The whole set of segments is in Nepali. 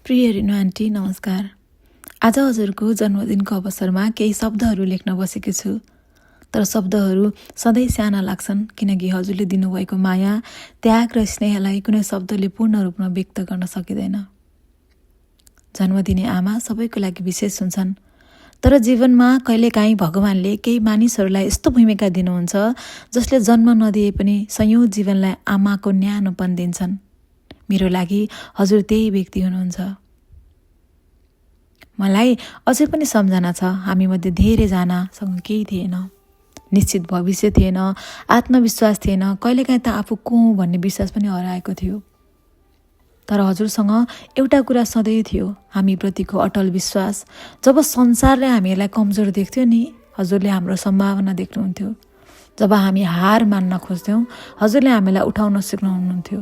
प्रिय रिनु आन्टी नमस्कार। आज हजुरको जन्मदिनको अवसरमा केही शब्दहरू लेख्न बसेकी छु। तर शब्दहरू सधैँ साना लाग्छन् किनकि हजुरले दिनुभएको माया, त्याग र स्नेहलाई कुनै शब्दले पूर्ण रूपमा व्यक्त गर्न सकिँदैन। जन्मदिने आमा सबैको लागि विशेष हुन्छन्, तर जीवनमा कहिलेकाहीँ भगवानले केही मानिसहरूलाई यस्तो भूमिका दिनुहुन्छ जसले जन्म नदिए पनि सयौं जीवनलाई आमाको न्यानोपन दिन्छन्। मेरो लागि हजुर त्यही व्यक्ति हुनुहुन्छ। मलाई अझै पनि सम्झना छ, हामीमध्ये धेरैजनासँग केही थिएन, निश्चित भविष्य थिएन, आत्मविश्वास थिएन, कहिलेकाहीँ त आफू को हुँ भन्ने विश्वास पनि हराएको थियो। तर हजुरसँग एउटा कुरा सधैँ थियो, हामीप्रतिको अटल विश्वास। जब संसारले हामीलाई कमजोर देख्थ्यो नि, हजुरले हाम्रो सम्भावना देख्नुहुन्थ्यो। जब हामी हार मान्न खोज्थ्यौँ, हजुरले हामीलाई उठाउन सिक्नुहुन्थ्यो।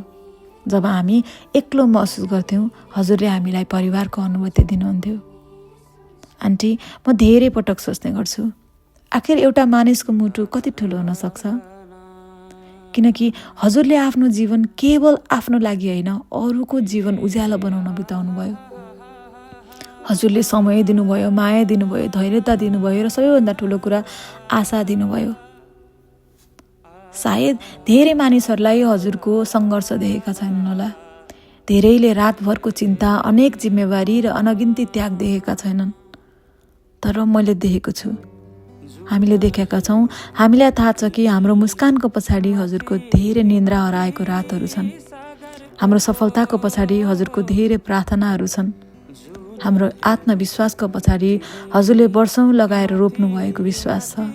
जब हामी एक्लो महसुस गर्थ्यौँ, हजुरले हामीलाई परिवारको अनुभूति दिनुहुन्थ्यो। आन्टी, म धेरै पटक सोच्ने गर्छु, आखिर एउटा मानिसको मुटु कति ठुलो हुन सक्छ? किनकि हजुरले आफ्नो जीवन केवल आफ्नो लागि होइन, अरूको जीवन उज्यालो बनाउन बिताउनु भयो। हजुरले समय दिनुभयो, माया दिनुभयो, धैर्यता दिनुभयो र सबैभन्दा ठुलो कुरा आशा दिनुभयो। सायद धेरै मानिसहरूलाई हजुरको सङ्घर्ष देखेका छैनन् होला। धेरैले रातभरको चिन्ता, अनेक जिम्मेवारी र अनगिन्ती त्याग देखेका छैनन्, तर मैले देखेको छु। हामीले देखेका छौँ, हामीलाई थाहा छ कि हाम्रो मुस्कानको पछाडि हजुरको धेरै निन्द्रा हराएको रातहरू छन्। हाम्रो सफलताको पछाडि हजुरको धेरै प्रार्थनाहरू छन्। हाम्रो आत्मविश्वासको पछाडि हजुरले वर्षौँ लगाएर रोप्नु भएको विश्वास छ।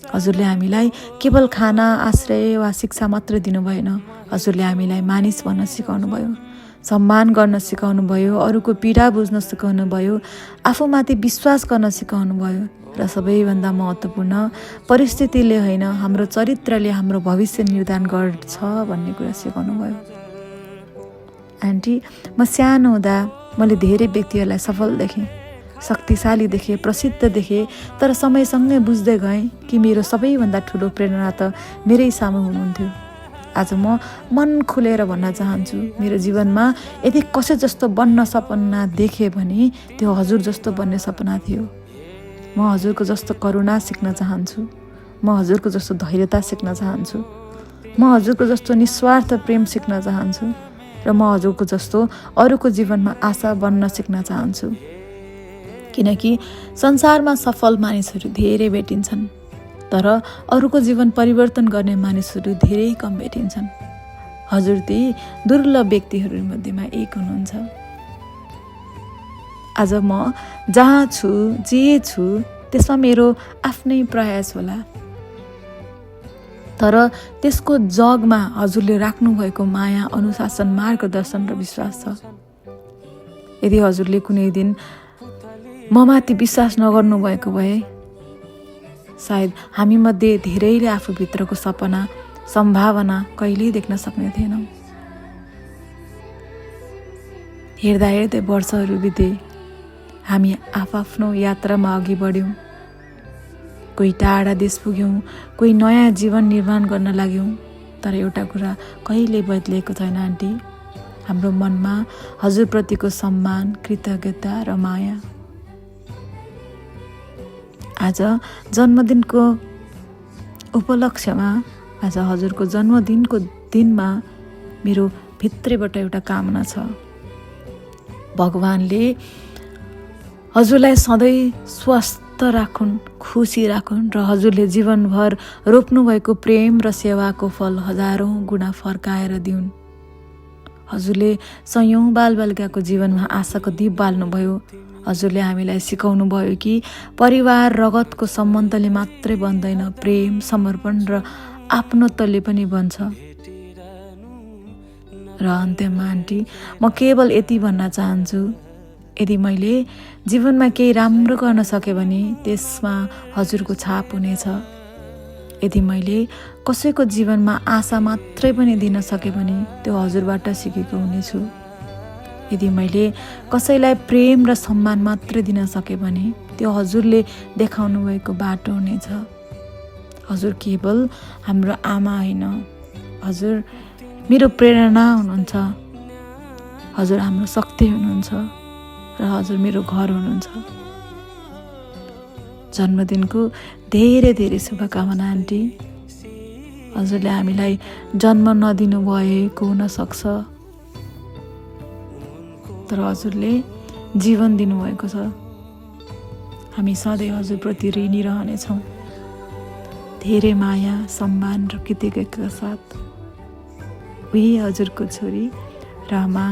हजुरले हामीलाई केवल खाना, आश्रय वा शिक्षा मात्र दिनु भएन, हजुरले हामीलाई मानिस बन्न सिकाउनु भयो, सम्मान गर्न सिकाउनु भयो, अरूको पीडा बुझ्न सिकाउनु भयो, आफूमाथि विश्वास गर्न सिकाउनु भयो र सबैभन्दा महत्त्वपूर्ण, परिस्थितिले होइन हाम्रो चरित्रले हाम्रो भविष्य निर्धारण गर्छ भन्ने कुरा सिकाउनु भयो। आन्टी, म सानो हुँदा मैले धेरै व्यक्तिहरूलाई सफल देखेँ, शक्तिशाली देखेँ, प्रसिद्ध देखेँ, तर समयसँगै बुझ्दै गएँ कि मेरो सबैभन्दा ठुलो प्रेरणा त मेरै सामु हुनुहुन्थ्यो। आज म मन खुलेर भन्न चाहन्छु, मेरो जीवनमा यदि कसै जस्तो बन्न सपना देखेँ भने त्यो हजुर जस्तो बन्ने सपना थियो। म हजुरको जस्तो करुणा सिक्न चाहन्छु, म हजुरको जस्तो धैर्यता सिक्न चाहन्छु, म हजुरको जस्तो निस्वार्थ प्रेम सिक्न चाहन्छु र म हजुरको जस्तो अरूको जीवनमा आशा बन्न सिक्न चाहन्छु। किनकि संसारमा सफल मानिसहरू धेरै भेटिन्छन्, तर अरूको जीवन परिवर्तन गर्ने मानिसहरू धेरै कम भेटिन्छन्। हजुर ती दुर्लभ व्यक्तिहरूमध्येमा एक हुनुहुन्छ। आज म जहाँ छु, जे छु, त्यसमा मेरो आफ्नै प्रयास होला, तर त्यसको जगमा हजुरले राख्नुभएको माया, अनुशासन, मार्गदर्शन र विश्वास छ। यदि हजुरले कुनै दिन ममाथि विश्वास नगर्नु भएको भए सायद हामीमध्ये धेरैले आफूभित्रको सपना, सम्भावना कहिल्यै देख्न सक्ने थिएनौँ। हेर्दा हेर्दै वर्षहरू बिते, हामी आफ्नो यात्रामा अघि बढ्यौँ। कोही टाढा देश पुग्यौँ, कोही नयाँ जीवन निर्माण गर्न लाग्यौँ, तर एउटा कुरा कहिल्यै बदलिएको छैन आन्टी, हाम्रो मनमा हजुरप्रतिको सम्मान, कृतज्ञता र माया। आज जन्मदिनको उपलक्ष्यमा, आज हजुरको जन्मदिनको दिनमा मेरो भित्रैबाट एउटा कामना छ, भगवानले हजुरलाई सधैँ स्वस्थ राखुन्, खुसी राखुन् र हजुरले जीवनभर रोप्नुभएको प्रेम र सेवाको फल हजारौँ गुणा फर्काएर दिउन्। हजुरले सयौं बालबालिकाको जीवनमा आशाको दीप बाल्नुभयो। हजुरले हामीलाई सिकाउनु भयो कि परिवार रगतको सम्बन्धले मात्रै बन्दैन, प्रेम, समर्पण र आफ्नोत्वले पनि बन्छ। र अन्त्यमा आन्टी, म केवल यति भन्न चाहन्छु, यदि मैले जीवनमा केही राम्रो गर्न सकेँ भने त्यसमा हजुरको छाप हुनेछ। यदि मैले कसैको जीवनमा आशा मात्रै पनि दिन सकेँ भने त्यो हजुरबाट सिकेको हुनेछु। यदि मैले कसैलाई प्रेम र सम्मान मात्रै दिन सकेँ भने त्यो हजुरले देखाउनु भएको बाटो हुनेछ। हजुर केवल हाम्रो आमा होइन, हजुर मेरो प्रेरणा हुनुहुन्छ। हजुर हाम्रो शक्ति हुनुहुन्छ र हजुर मेरो घर हुनुहुन्छ। जन्मदिनको धेरै धेरै शुभकामना आन्टी। हजुरले हामीलाई जन्म नदिनु भएको हुनसक्छ, तर हजुरले जीवन दिनुभएको छ। हामी सधैँ हजुरप्रति ऋणी रहनेछौँ। धेरै माया, सम्मान र कृतज्ञताका साथ। उही हजुरको छोरी रमा।